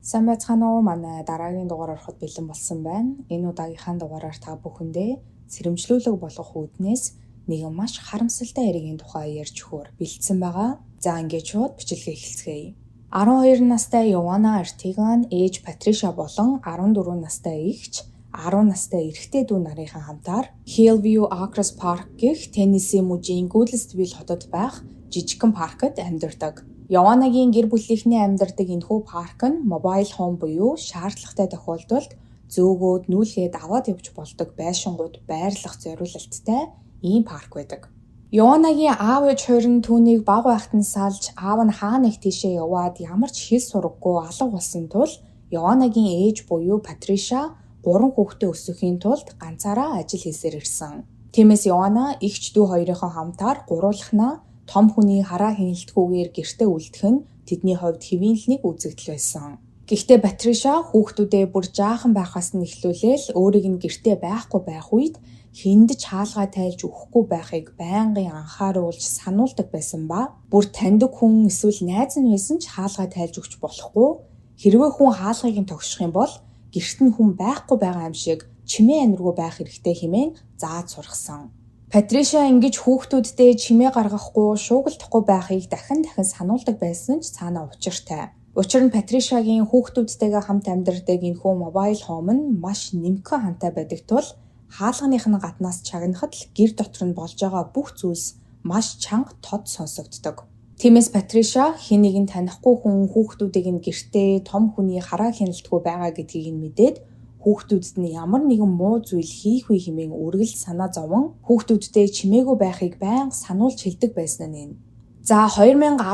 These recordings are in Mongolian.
Сайн байцгаана уу? Манай дараагийн дугаар ороход бэлэн болсон байна. Энэ удаагийнхаа дугаараар та бүхэндээ сэрэмжлүүлэг болгох үүднээс нэгэн маш харамсалтай яригийн тухай ярьж өгөхөөр бэлдсэн байгаа. За ингээд шууд бичлэгээ эхэлцгээе. 12 настай Йоанна Артиган ээж Патриша болон 14 настай эгч 10 настай эрэгтэй дүү нарынхаа хамтаар Hillview Acres Park гэх Теннесси мужийн Goodlettsville хотод байх жижигхэн паркт амьдардаг. Йоаннагийн гэр бүлийнхний амьдардаг энэхүү парк нь mobile home буюу шаардлагатай тохиолдолд зөөгөөд нүүлгээд аваад явж болдог байшингууд байрлах зориулалттай ийм парк байдаг. Йоаннагийн аав ээж хоёр нь түүнийг бага байхад нь салж аав нь хаа нэг тийшээ яваад ямар ч хэл сураггүй алга болсон тул Йоаннагийн ээж буюу Патриша 3 хүүхдээ өсгөхийн тулд ганцаараа ажил хийсээр ирсэн. Тиймээс Йоанна эгч дүү хоёрынхоо хамтаар гуруулахнаа том хүний хараа хяналтгүйгээр гэртээ үлдэх нь тэдний хувьд хэвийн л нэг үзэгдэл байсан. Гэхдээ Патриша хүүхдүүдээ бүр жаахан байхаас нь эхлүүлээл өөрийг нь гэртээ байхгүй байх үед хүнд ч хаалгаа тайлж өгөхгүй байхыг байнгын анхааруулж сануулдаг байсан ба бүр таньдаг хүн эсвэл найз нь байсан ч хаалгаа тайлж өгч болохгүй. Хэрвээ хүн хаалгыг нь тогших юм бол гэрт нь хүн байхгүй байгаа юм шиг чимээ аниргүй байх хэрэгтэй хэмээн зааж сургасан. Патриша ингэж хүүхдүүддээ чимээ гаргахгүй, шуугилдахгүй байхыг дахин сануулдаг байсан ч цаана учиртай. Учир нь Патришагийн хүүхдүүдтэйгээ хамт амьдардаг энэхүү mobile home нь маш нэмхэн хантай байдаг тул хаалганых нь гаднаас чагнахад л гэр дотор нь болж байгаа бүх зүйлс маш чанга тод сонсогддог. Тиймээс Патриша хэн нэгэн танихгүй хүн хүүхдүүдийг нь гэртээ том хүний хараа хяналтгүй байгаа гэдгийг нь мэдээд хүүхдүүдэд нь ямар нэгэн муу зүйл хийх үе хэмээн үргэлж санаа зовон хүүхдүүдтэй чимээгүй байхыг байнга сануулж хэлдэг байсан нь. За 2017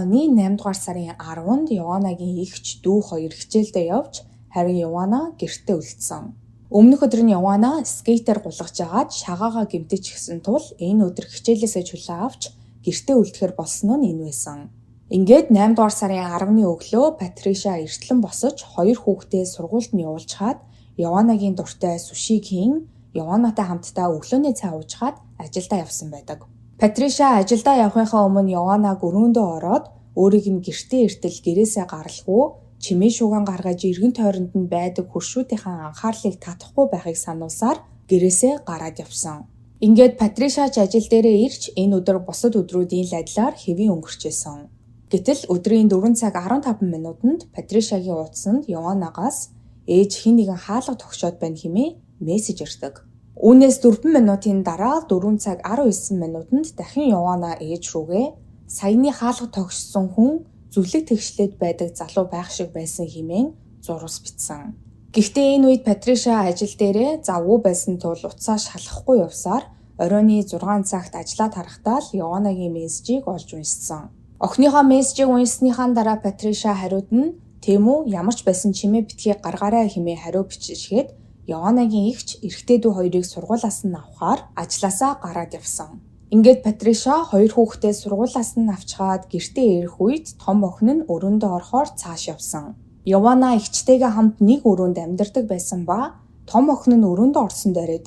оны 8 дугаар сарын 10-нд Йоаннагийн эгч дүү хоёр хичээлдээ явж харин Йоанна гэртээ үлдсэн. Өмнөх өдөр нь Йоанна скейтер гулгаж агаад шагаагаа гэмтэж гисэн тул энэ өдөр хичээлээсээ чулаа авч гэртээ үлдэхэр болсон нь энэ байсан. Ингээд 8 дугаар сарын 10-ны өглөө Патриша эртлэн босож хоёр хүүхдээ сургуульд нь явуулчихад Йоаннагийн дуртай сушиг хийн Йоаннатай хамтдаа өглөөний цай уужгаад ажилдаа явсан байдаг. Патриша ажилдаа явахынхаа өмнө Йоаннаг өрөөндөө ороод өөрийг нь гэртээ эртэл гэрээсээ гаралгүй чимээ шууган гаргаж эргэн тойронд нь байдаг хуршүүдийнхээ анхаарлыг татахгүй байхыг сануулсаар гэрээсээ гараад явсан. Ингээд Патриша ч ажил дээрээ ирж энэ өдөр бусад өдрүүдийн л адилаар хэвийн өнгөрчээсэн. Гэтэл өдрийн 4 цаг 15 минутанд Патришагийн утсанд Йоаннагаас ээж хэн нэгэн хаалга тогшоод байна хэмээн мессеж ирдэг. Үүнээс 4 минутын дараа 4 цаг 19 минутанд дахин Йоанна ээж рүүгээ саяны хаалга тогшсон хүн зүлэг тэгшлээд байдаг залуу байх шиг байсан хэмээн зурвас бичсэн. Гэхдээ энэ үед Патриша ажил дээрээ завгүй байсан тул утсаа шалгахгүй явсаар оройны 6 цагт ажлаа тарахдаа л Йоаннагийн мессежийг олж уншсан. Охиныхоо мессежийг уншсныхаа дараа Патриша хариуд нь "Тийм үү, ямар ч байсан чимээ битгий гаргаарай" хэмээн хариу бичижгээд Йоаннагийн эгч эрэгтэй дүү хоёрыг сургуулиас нь авахаар ажлаасаа гараад явсан. Ингээд Патриша хоёр хүүхдээ сургуулиас нь авчгаад гэртээ ирэх үед том охин нь өрөөндөө орохоор цааш явсан. Йоанна эгчтэйгээ хамт нэг өрөөнд амьдардаг байсан ба том охин нь өрөөндөө орсон дээрээ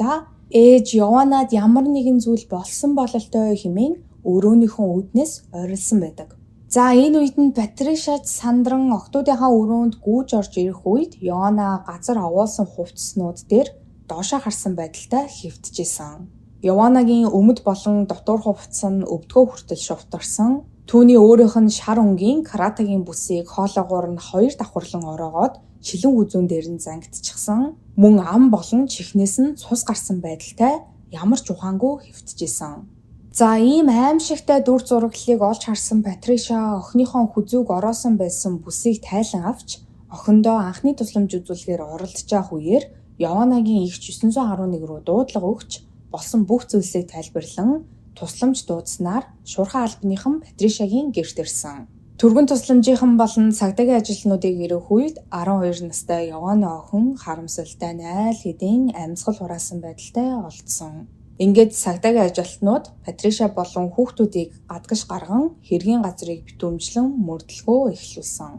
ээж Йоаннад ямар нэгэн зүйл болсон бололтой хэмээн өрөөнийхөө үүднээс ойрлсон байдаг. За энэ үед нь Патриша сандран охтуудынхаа өрөөнд гүйж орж ирэх үед Йоанна газар овоолсон хувцснууд дээр доошоо харсан байдалтай хэвтжсэн. Йоаннагийн өмд болон дотор хувцас нь өвдгөө хүртэл шувтарсан. Түүний өөрийнх нь шар өнгийн каратагийн бүсийг хоолоогоор нь 2 давхарлан ороогоод шилэн үзүүн дээр нь зангидчихсан. Мөн ам болон чихнээс нь цус гарсан байдалтай ямар ч ухаангүй хэвтжсэн. За ийм аимшигтай дүр зураглалыг олж харсан Патриша охиныхоо хүзүүг ороосон байсан бүсийг тайлан авч охиндоо анхны тусламж үзүүлэхээр оролдож байх үеэр Йоаннагийн эгч 911 руу дуудлага өгч болсон бүх зүйлсийг тайлбарлан тусламж дуудснаар шуурхай албаныхан Патришагийн гэрт ирсэн. Түргэн тусламжийнхан болон цагдаагийн ажилтнуудыг ирэх үед 12 настай Йоанна охин харамсалтай найл хэдийн амьсгал хураасан байдалтай олдсон. Ингээд цагдаагийн ажилтнууд Патриша болон хүүхдүүдийг гадагш гарган хэргийн газрыг битүүмжлэн мөрдөлгөө эхлүүлсэн.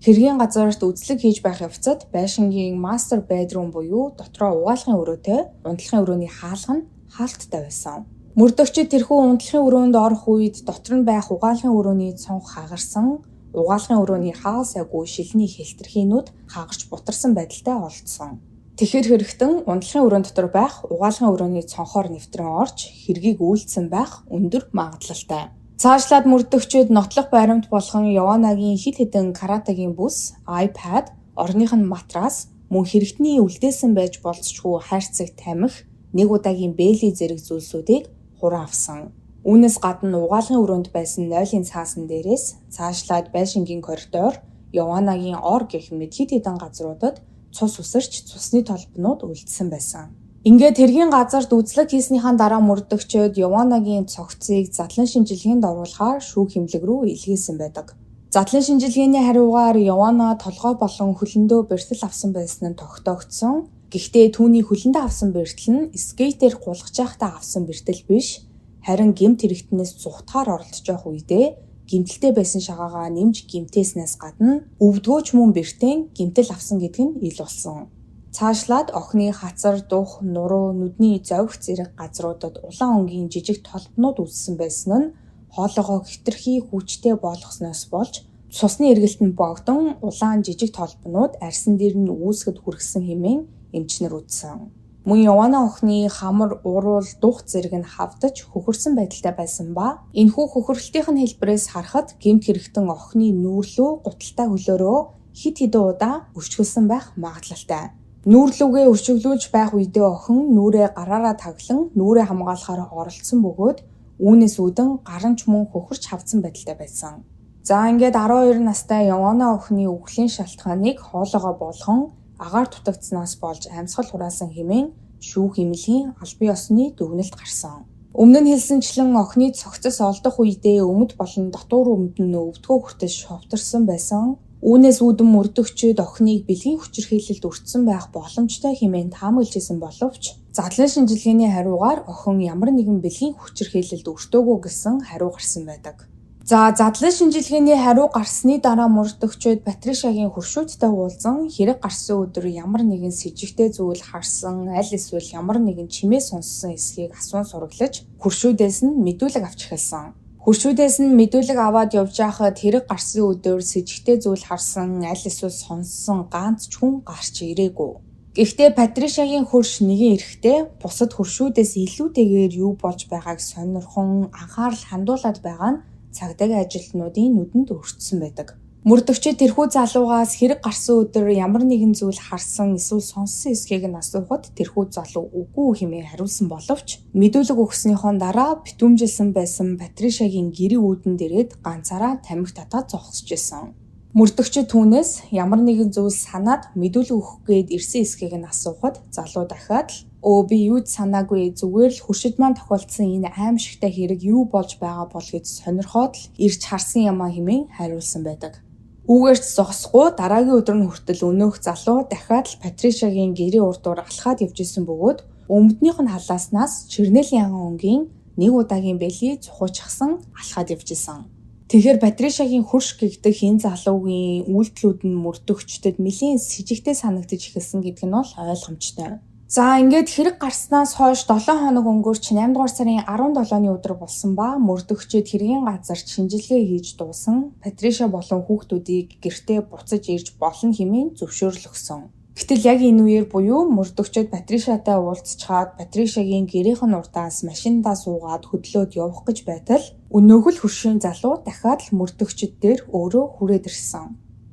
Хэргийн газарт үзлэг хийж байх явцад байшингийн мастер бедрум буюу дотроо угаалгын өрөөтэй унтлагын өрөөний хаалга нь хаалттай байсан. Мөрдөгчид тэрхүү унтлагын өрөөнд орох үед дотор нь байх угаалгын өрөөний цонх хагарсан, угаалгын өрөөний хаа сайгүй шилний хэлтэрхийнүүд хагарч бутарсан байдалтай олдсон. Тэгэхэр хэрэгтэн ундлахын өрөөнд дотор байх угаалгын өрөөний цонхоор нэвтрэн орж хэргийг үйлдсэн байх өндөр магадлалтай. Цаашлаад мөрдөгчид нотлох баримт болгон Яваанагийн хэд хэдэн каратагийн бүс, iPad, орных нь матрас, мөн хэрэгтний үлдээсэн байж болцчгүй хайрцаг тамхи, нэг удаагийн бээли зэрэг зүйлсүүдийг хуран авсан. Үүнээс гадна угаалгын өрөөнд байсан нойлын цаасан дээрээс цаашлаад байшингийн коридор, Яваанагийн ор гэх мэт хэд хэдэн газруудад цус үсэрч цусны толбнууд үлдсэн байсан. Ингээд тэргийн газарт үзлэг хийснийхаа дараа мөрдөгчид Яваанагийн цогцыг задлан шинжилгээнд оруулахаар шүүх эмнэлэг рүү илгээсэн байдаг. Задлан шинжилгээний хариугаар Яваана толгой болон хөлөндөө бэртэл авсан байсан нь тогтоогдсон. Гэхдээ түүний хөлөндөө авсан бэртэл нь скейтер гулгаж байхдаа авсан бэртэл биш, харин гэмт хэрэгтнээс зүхтгаар оролдож байх үедээ гэмтэлтэй байсан шагаагаа нэмж гэмтээснээс гадна өвдгөөч мөн бэртэн гэмтэл авсан гэдэг нь ил болсон. Цаашлаад охины хацар, дух, нуруу, нүдний зовх зэрэг газруудад улаан өнгийн жижиг толбнууд үүссэн байсан нь хоолойгоо хэтэрхий хүчтэй болгосноос болж цусны эргэлтэнд богдон улаан жижиг толбнууд арьсан дээр нь үүсгэд хүргэсэн хэмээн эмчнэр үзсэн. Мөн Яваана охины хамар, уруул, дух зэрэг нь хавдаж хөхөрсөн байдалтай байсан ба энэхүү хөхөрлөлтийн хэлбэрээс харахад гэмт хэрэгтэн охины нүүрлүү гуталтай хөлөөрөө хид хідэн удаа өрчгөлсөн байх магадлалтай. Нүүрлүүгээ өрчөглүүлж байх үедээ охин нүрээ гараараа таглан нүрээ хамгаалахаар оролцсон бөгөөд үүнээс үүдэн гаранч мөн хөхөрч хавцсан байдалтай байсан. За ингээд 12 настай Яваана охины үхлийн шалтгааныг хоолойгоо болгон агаар дутагдсанаас болж амьсгал хураасан хэмээн шүүх эмнэлгийн албан ёсны дүгнэлт гарсан. Өмнө нь хэлсэнчлэн охины цогцос олдох үедээ өмд болон дотуур өмд нь өвдгөө хүртэл шовтарсан байсан. Үүнээс үүдэн мөрдөгчид охиныг бэлгийн хүчирхийлэлд өртсөн байх боломжтой хэмээн таамаглажсэн боловч задлан шинжилгээний хариугаар охин ямар нэгэн бэлгийн хүчирхийлэлд өртөөгүй гэсэн хариу гарсан байдаг. За задлан шинжилгээний хариу гарсны дараа мөрдөгчид Патришагийн хуршүүдтэй уулзан хэрэг гарсан өдөр ямар нэгэн с ิจ гтэй зүйл харсан, аль эсвэл ямар нэгэн чимээ сонссон эсхийг асуун сураглаж хуршүүдээс нь мэдүүлэг авч эхэлсэн. Хуршүүдээс нь мэдүүлэг аваад явж байхад хэрэг гарсан өдөр с ิจ гтэй зүйл харсан, аль эсвэл сонссон ганц ч хүн гарч ирээгүй. Гэхдээ Патришагийн хурш нэгэн эрэхтэй бусад хуршүүдээс илүүтэйгээр юу болж байгааг сонирхон анхаарал хандуулад байгаа нь цагдаагийн ажилтнуудын нүдэнд өртсөн байдаг. Мөрдөгчид тэрхүү залуугаас хэрэг гарсан өдөр ямар нэгэн зүйл харсан эсвэл сонссон эсхийг нь асуухад тэрхүү залуу үгүй хэмээн хариулсан боловч мэдүүлэг өгснөхийн дараа битүүмжилсэн байсан Патришагийн гэрийн үүдэн дээрээд ганцаараа тамхи татаад зогсож байсан. Мөрдөгчид түүнээс ямар нэгэн зүйл санаад мэдүүлэг өгөх гээд ирсэн эсхийг нь асуухад залуу дахиад би юу ч санаагүй, зүгээр л хуршид маань тохиолдсон энэ аимшигтай хэрэг юу болж байгаа бол гэж сонирхоод л ирж харсан юм а хэмээн хариулсан байдаг. Үүгээрч зогсохгүй дараагийн өдөр нь хүртэл өнөөх залуу дахиад л Патришагийн гэрийн урдуур алхаад явж исэн бөгөөд өмднийх нь халааснаас Чирнэлийн анган өнгийн нэг удаагийн бэлий цухуучихсан алхаад явж исэн. Тэгэхээр Патришагийн хурш гэгдэх энэ залуугийн үйлдэлүүд нь мөрдөгчдөд нэлийн с ิจ гтэй санагдаж эхэлсэн гэдэг нь бол ойлгомжтой. За ингээд хэрэг гарснаас хойш 7 хоног өнгөрч 8 дугаар сарын 17-ны өдөр болсон ба мөрдөгчид хэргийн газарт шинжилгээ хийж дуусан Патриша болон хүүхдүүдийг гэртээ буцаж ирж болно хэмээн зөвшөөрөл өгсөн. Гэтэл яг энэ үеэр буюу мөрдөгчид Патришатай уулзчаад Патришагийн гэрийнх нь урдаас машиндаа суугаад хөдлөөд явах гэж байтал өнөөхөл хөршийн залуу дахиад л мөрдөгчид дээр өөрөө хүрээд ирсэн.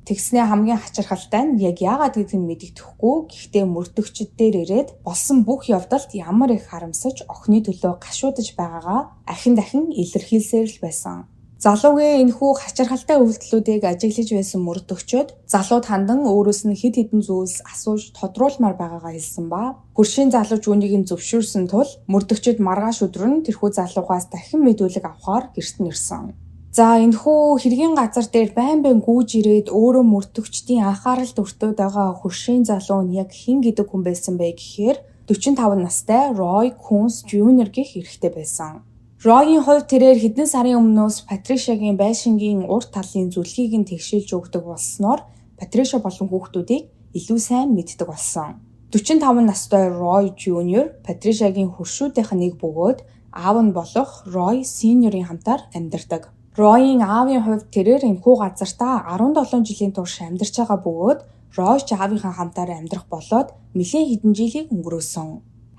Тэгснээ хамгийн хачирхалтай нь яг яагаад гэдгийг нь мэдэгдэхгүй. Гэхдээ мөрдөгчд дээр ирээд болсон бүх явдалд ямар их харамсаж охины төлөө гашуудаж байгаагаа дахин илэрхийлсээр л байсан. Залуугийн энэхүү хачирхалтай үйлдэлүүдийг ажиглаж байсан мөрдөгчд залууд хандан өөрөөс нь хэд хэдэн зүйлс асууж тодруулмаар байгаагаа хэлсэн ба хөршийн залууч үүнийг нь зөвшөөрсөн тул мөрдөгчд маргааш өдөр нь тэрхүү залуугаас дахин мэдүүлэг авахаар гэрт нь ирсэн. За энэхүү хэргийн газар дээр байн гүйж ирээд өөрөө мөрдөгчдийн анхааралд өртөөд байгаа хөршийн залуу нь яг хэн гэдэг хүн байсан бэ гэхээр 45 настай Рой Кунс Жуниор гэх эрэгтэй байсан. Ройгийн хувьд тэрээр хэдэн сарын өмнөөс Патришагийн байшингийн урд талын зүлгийг нь тэгшүүлж өгдөг болсноор Патриша болон хүүхдүүдийг илүү сайн мэддэг болсон. 45 настай Рой Жуниор Патришагийн хөршүүдийнх нь нэг бөгөөд аав нь болох Рой Синьорийн хамтаар амьдардаг. Ройын аавын хувьд тэрээр энэхүү газартаа 17 жилийн турш амьдарч байгаа бөгөөд Рой ч аавынхаа хамтаар амьдрах болоод нэлээд хэдэн жилийг өнгөрөөсөн.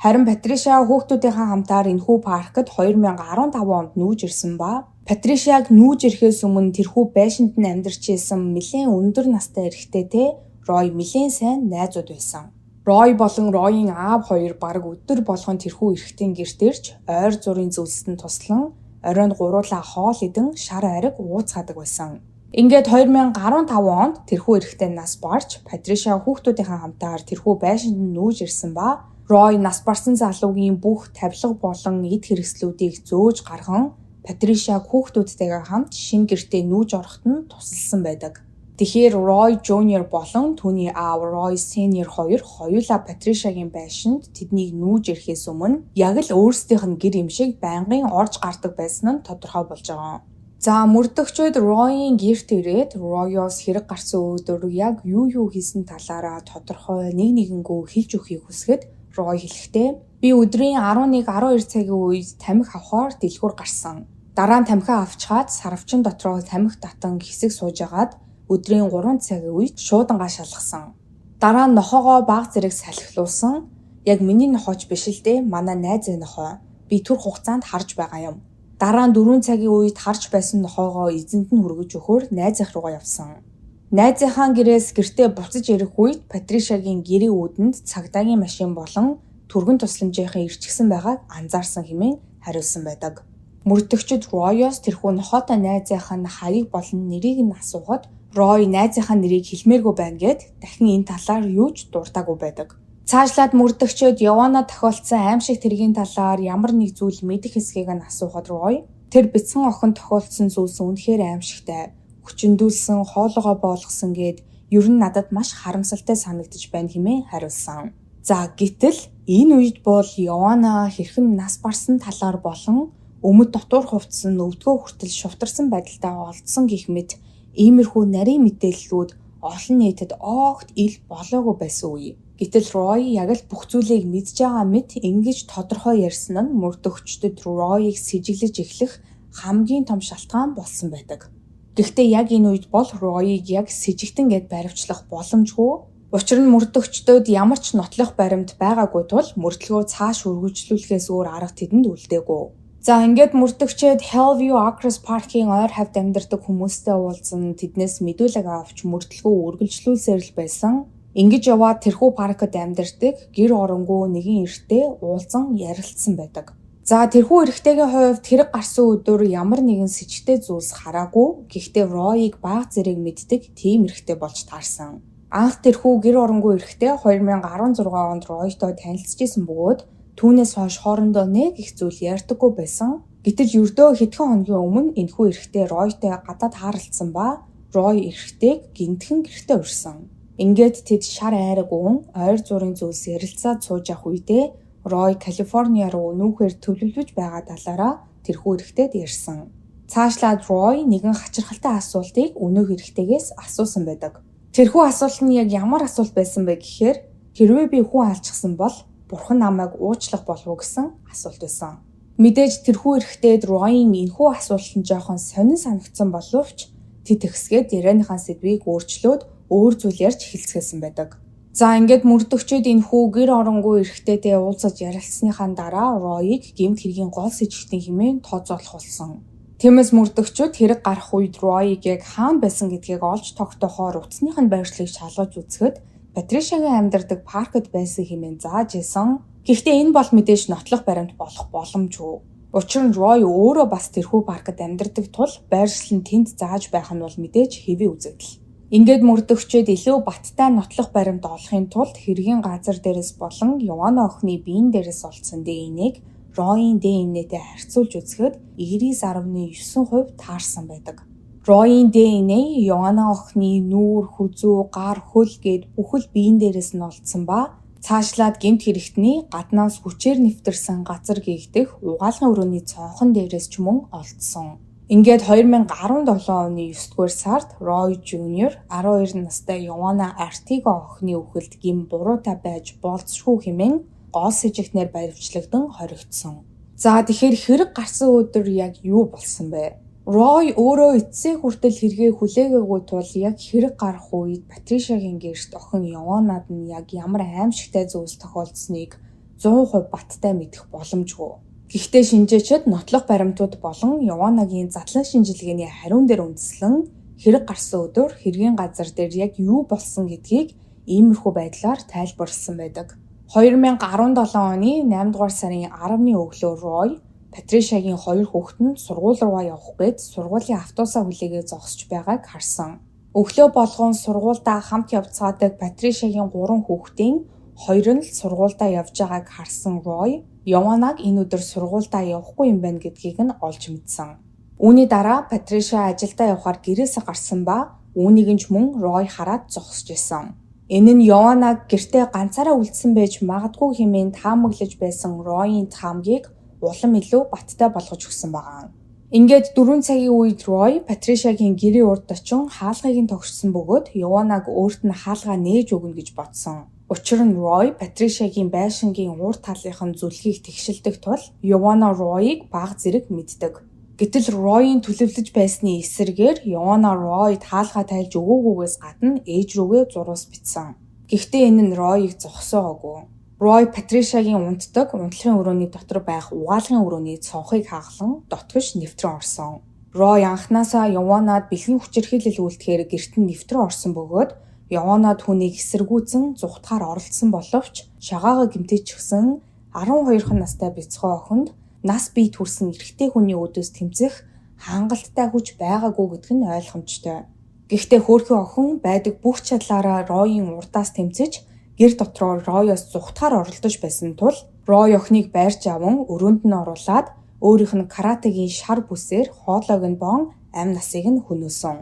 Харин Патришиа хүүхдүүдийнхээ хамтаар энэхүү паркт 2015 онд нүүж ирсэн ба Патришиаг нүүж ирэхээс өмнө тэрхүү байшинд нь амьдарч исэн нэлээд өндөр настай эрэгтэйтэй Рой нэлээд сайн найзууд байсан. Рой болон Ройын аав хоёр бараг өдөр болгон тэрхүү эрэгтэйн гэрт ирж ойр зургийн зүйлсэнд туслан оройн гуруулаа хоол идэн шар ариг ууцгаадаг байсан. Ингээд 2015 онд тэрхүү эрэгтэй нас барж Патришиа хүүхдүүдийнхээ хамтаар тэрхүү байшинд нь нүүж ирсэн ба Рой нас барсан залуугийн бүх тавилга болон эд хэрэгслүүдийг зөөж гарган Патришиа хүүхдүүдтэйгээ хамт шинэ гэртээ нүүж ороход нь тусалсан байдаг. Тэгэхээр Рой Junior болон түүний аав Рой Senior хоёр хоёулаа Патришиагийн байшинд тэднийг нүүж ирэхээс өмнө яг л өөрсдийнх нь гэр юм шиг байнгын орж гардаг байсан нь тодорхой болж байгаа. За мөрдөгчид Ройын гэрт ирээд Ройоос хэрэг гарсан өдөр яг юу хийсэн талаараа тодорхой нэгнгөө хэлж өгөхийг хүсгэд Рой хэлэхдээ би өдрийн 11-12 цагийн үед тамхи авахаар дэлгүүр гарсан. Дараа нь тамхиа авчгаад сарвчин дотроо тамхи татан хэсэг суужгаад өдрийн 3 цагийн үед шуудангаа шалгасан. Дараа нь нохоогоо баг зэрэг салхилуулсан. Яг миний нохооч биш л дээ, манай найзын нохоо. Би түр хугацаанд харж байгаа юм. Дараа нь 4 цагийн үед харж байсан нохоогоо эзэнт нь хүргэж өгөхөөр найзынх руугаа явсан. Найзынхаа гэрээс гэртээ буцаж ирэх үед Патришиагийн гэрийн үүдэнд цагдаагийн машин болон түргэн тусламжийнхан ирчихсэн байгааг анзаарсан хэмээн хариулсан байдаг. Мөрдөгчид Ройоос тэрхүү нохоотой найзынх нь хаяг болон нэрийг нь асуухад Рой найзынхаа нэрийг хэлмээргүй байна гэд дахин энэ талаар юу ч дуртаагүй байдаг. Цаашлаад мөрдөгчид Явана тохиолдсон аимшиг тэргийн талаар ямар нэг зүйл мэдэх хэсгийг нь асуухад Рой тэр бяцхан охин тохиолдсон зүйлс үнэхээр аимшигтай, хүчндүүлсэн, хоолоогоо боолгосон гэд ер нь надад маш харамсалтай санагдаж байна хэмээн хариулсан. За гэтэл энэ үед бол Явана хэрхэн нас барсан талаар болон өмд дотор хувцсан өвдгөө хүртэл шувтарсан байдалтай олдсон гэх мэт иймэрхүү нарийн мэдээллүүд олон нийтэд огт ил болоогүй байсан үе. Гэтэл Рой яг л бүх зүйлийг мэдж байгаа мэт ингэж тодорхой ярьсан нь мөрдөгчдөд Ройыг сэжиглэж эхлэх хамгийн том шалтгаан болсон байдаг. Гэхдээ яг энэ үед бол Ройыг яг сэжигтэн гэд баривчлах боломжгүй. Учир нь мөрдөгчдөд ямар ч нотлох баримт байгаагүй тул мөрдлөгөө цааш үргэлжлүүлэхээс өөр арга тэдэнд үлдээгүй. За ингээд мөрдөгчид Hellview Acres Park-ийн ойр хавьд амьдардаг хүмүүстэй уулзсан тэднээс мэдүүлэг авч мөрдлөгөө үргэлжлүүлсээр л байсан. Ингэж яваад тэрхүү паркт амьдардаг гэр оронгүй нэгэн эрэгтэй уулзан ярилцсан байдаг. За тэрхүү эрэгтэйгийн хувьд хэрэг гарсан өдөр ямар нэгэн сэжигтэй зүйлс хараагүй. Гэхдээ Ройыг баг зэрэг мэддэг тийм эрэгтэй болж таарсан. Анх тэрхүү гэр оронгүй эрэгтэй 2016 онд Ройтой танилцчихсан бөгөөд түүнээс хойш хоорондоо нэг их зүйл ярьдаггүй байсан. Гэтэл ердөө хэдхэн хоногийн өмнө энэхүү эрэгтэй Ройтой гадаад харилцсан ба Рой эрэгтэйг гинтхэн гэртээ урьсан. Ингээд тэд шар айраг уун ойр зургийн зүйлс ярилцаад сууж явах үедээ Рой Калифорниа руу нүүхээр төлөвлөж байгаа талаараа тэрхүү эрэгтэйд ярьсан. Цаашлаад Рой нэгэн хачирхалтай асуултыг өнөөх эрэгтэйгээс асуусан байдаг. Тэрхүү асуулт нь яг ямар асуулт байсан бэ гэхээр хэрвээ би хүн алчсан бол Бурхан намайг уучлах болов уу гэсэн асуулт байсан. Мэдээж тэрхүү эрэгтэйд Ройн энэхүү асуулт нь жоохон сонин санагдсан боловч тэд тэгсгээд ярианыхаа сэдвийг өөрчлөөд өөр зүйл ярьж эхэлцгээсэн байдаг. За ингээд мөрдөгчид энэхүү гэр оронгүй эрэгтэйтэй уулзаж ярилцсныхаа дараа Ройыг гэмт хэргийн гол сэжигтэн хэмээн тооцоолох болсон. Тиймээс мөрдөгчид хэрэг гарах үед Ройыг яг хаана байсан гэдгийг олж тогтоохоор утасных нь байршлыг шалгаж үзэхэд Патришиагийн амьдардаг паркт байсан хэмээн зааж исэн. Гэхдээ энэ бол мэдээж нотлох баримт болох боломжгүй. Учир нь Рой өөрөө бас тэрхүү паркт амьдардаг тул байршил нь тэнд зааж байх нь бол мэдээж хэвээ үзэгдэл. Ингээд мөрдөгчид илүү баттай нотлох баримт олохын тулд хэргийн газар дээрээс болон Явана охины биеийн дээрээс олдсон ДНХ-г Ройн ДНХ-тэй харьцуулж үзэхэд 99.9% таарсан байдаг. Ройн ДНХ Явана охины нүүр, хүзүү, гар, хөл гээд бүхэл биеийн дээрээс нь олдсон ба цаашлаад гэмт хэрэгтний гаднаас хүчээр нэвтэрсэн газар гээгдэх угаалгын өрөөний цонхон дээрээс ч мөн олдсон. Ингээд 2017 оны 9-р сард Рой Junior 12 настай Явана Артиго охины үхэлд гин буруутай байж болцшгүй хэмээн гол сэжигтнээр баривчлагдан хоригдсон. За тэгэхээр хэрэг гарсан өдөр яг юу болсон бэ? Рой өөрөө эцсийн хүртэл хэрэгээ хүлээгээгүй тул яг хэрэг гарах үед Патришагийн гэрт охин Йоаннад нь яг ямар аимшигтай зүйлс тохиолдсныг 100% баттай мэдэх боломжгүй. Гэхдээ шинжээчид нотлох баримтууд болон Йоаннагийн задлан шинжилгээний хариун дээр үндэслэн хэрэг гарсан өдөр хэргийн газар дээр яг юу болсон гэдгийг иймэрхүү байдлаар тайлбарласан байдаг. 2017 оны 8 дугаар сарын 10-ны өглөө Рой Патришагийн 2 хүүхэд нь сургууль руу явах гээд сургуулийн автобусаа хүлээгээ зогсож байгааг харсан. Өглөө болгон сургуульдаа хамт явцгаадаг Патришагийн 3 хүүхдийн 2 нь л сургуульдаа явж байгааг харсан Рой Йоаннаг энэ өдөр сургуульдаа явахгүй юм байна гэдгийг нь олж мэдсэн. Үүний дараа Патриша ажилдаа явахаар гэрээсээ гарсан ба үүнийг нь ч мөн Рой хараад зогсож исэн. Энэ нь Йоаннаг гэртээ ганцаараа үлдсэн байж магадгүй хэмээн таамаглаж байсан Ройын таамгийг улам илүү баттай болгож өгсөн байгаа. Ингээд 4 цагийн үед Рой Патришагийн гэрийн урд очин хаалгыг нь тогтсон бөгөөд Йоаннаг өөрт нь хаалгаа нээж өгнө гэж бодсон. Учир нь Рой Патришагийн байшингийн урд талынхан зүлгийг тэгшилдэг тул Йоанна Ройыг баг зэрэг мэддэг. Гэтэл Ройын төлөвлөж байсны эсрэгээр Йоанна Ройд хаалгаа тайлж өгөөгүйгээс гадна ээж рүүгээ зурвас бичсэн. Гэхдээ энэ нь Ройыг зогсоогоогүй. Рой Патришагийн унтдаг унтлагын өрөөний дотор байх угаалгын өрөөний цонхыг хаглан дотгош нэвтрэн орсон. Рой анхнаасаа Йоаннад бэлгийн хүчирхийлэл үйлдэхээр гэрт нь нэвтрэн орсон бөгөөд Йоаннад хүнийг эсэргүүцэн зүхтахаар оролдсон боловч шагаагаа гэмтээчихсэн 12 настай бяцхан охинд нас бие төрсэн эрэгтэй хүний өдөөс тэмцэх хангалттай хүч байгаагүй гэдг нь ойлгомжтой. Гэхдээ хөөрхөн охин байдаг бүх чадлаараа Ройын урдаас тэмцэж гэр дотроо Ройоос зүхтахаар оролдож байсан тул Рой охиныг байрч аван өрөөнд нь оруулаад өөрийнх нь каратегийн шар бүсээр хоолойг нь бон амь насыг нь хөнөөсөн.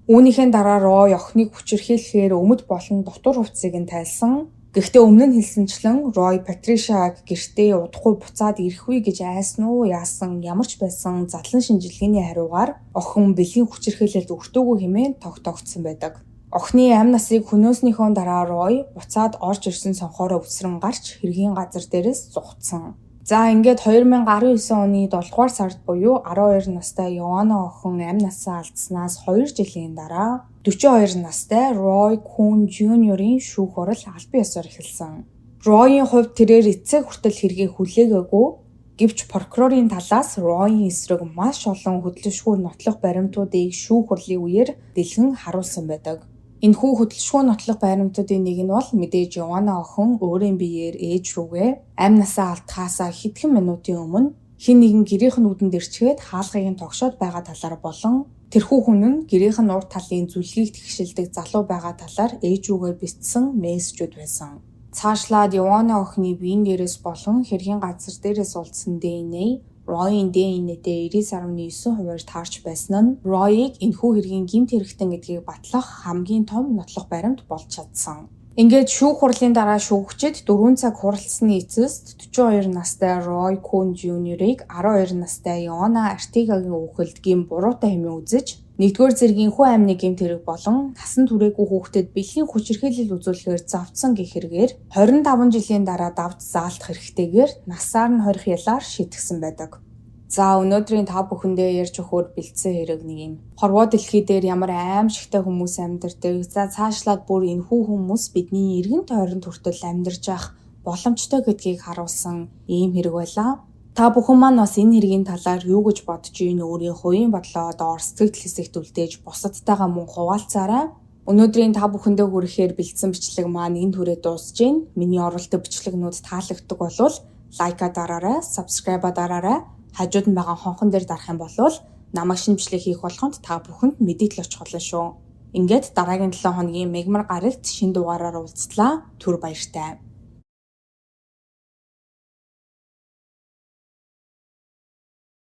Үүнийхээ дараа Рой охиныг хүчирхийлэхээр өмд болон дотор хувцсыг нь тайлсан. Гэхдээ өмнө нь хэлсэнчлэн Рой Патришаг гэртээ удахгүй буцаад ирэхгүй гэж айсан уу яасан ямар ч байсан задлан шинжилгээний хариугаар охин бэлгийн хүчирхийлэлд өртөөгүй хэмээн тогтоогдсон байдаг. Охины амь насыг хөнөөснийхөө дараа Рой буцаад орж ирсэн сонхороо үсрэн гарч хэргийн газар дээрээс зугтсан. За ингээд 2019 оны 7 дугаар сард буюу 12 настай Йоанна охин амь насаа алдснаас 2 жилийн дараа 42 настай Рой Кун Жуниорын шүүх хурал албан ёсоор эхэлсэн. Ройын хувьд тэрээр эцэг хүртэл хэргийг хүлээгээгүй гэвч прокурорын талаас Ройын эсрэг маш олон хөдөлшгүй нотлох баримтуудыг шүүх хурлын үеэр дэлгэн харуулсан байдаг. Энэхүү хөдөлшгүй нотлох баримтуудын нэг нь бол мэдээж Йоанна охин өөрийн биеэр ээж рүүгээ амь насаа алдахаасаа хэдхэн минутын өмнө хэн нэгэн гэрийнх нь үдэнд ирчгээд хаалгыг нь тогшоод байгаа талаар болон тэрхүү хүн нь гэрийнх нь урд талын зүлгийг тэгшилдэг залуу байгаа талаар ээж рүүгээ битсэн мессежүүд байсан. Цаашлаад Йоанна охины биеийн дээрээс болон хэргийн газар дээрээс олдсон ДНА Ройын ДНА-тэй 99.9%-аар таарч байсан нь Ройыг энэхүү хэргийн гэмт хэрэгтэн гэдгийг батлах хамгийн том нотлох баримт болж чадсан. Ингээд шүүх хурлын дараа шүүгчид 4 цаг хуралдсаны эцэст 42 настай Рой Кун Жуниорыг 12 настай Йоанна Артигагийн үхэлд гин буруутай хэмээн үзэж 1-р зэргийн хүү амны гэмт хэрэг болон насан туршаагүй хүүхдэд бэлгийн хүчирхийлэл үзүүлэхээр завдсан гэх хэрэгээр 25 жилийн дараа давж заалдах хэрэгтэйгээр насаар нь хорих ялаар шийтгсэн байдаг. За өнөөдрийн та бүхэндээ ярьж өгөхөөр бэлдсэн хэрэг нэг юм. Хорвоо дэлхий дээр ямар аимшигтай хүмүүс амьдардаг. За цаашлаад бүр энэхүү хүмүүс бидний эргэн тойронд хүртэл амьдарч явах боломжтой гэдгийг харуулсан ийм хэрэг байлаа. Та бүхэн маань бас энэ хэргийн талаар юу гэж бодож ийн өөрийн хувийн бодлоо доор сэтгэл хэсэгт үлдээж бусадтайгаа мөн хуваалцаарай. Өнөөдрийн та бүхэндээ хүрэхээр бэлдсэн бичлэг маань энэ түрээ дуусж байна. Миний оруулдаг бичлэгнүүд таалагддаг болвол лайка дараарай, сабскрайба дараарай. Хажууд нь байгаа хонхон дээр дарах юм бол намайг шинэ бичлэг хийх болгонд та бүхэнд мэдээлэл очих болно шүү. Ингээд дараагийн 7 хоногийн мегмар гарагт шинэ дугаараар уулзлаа. Түр баяртай.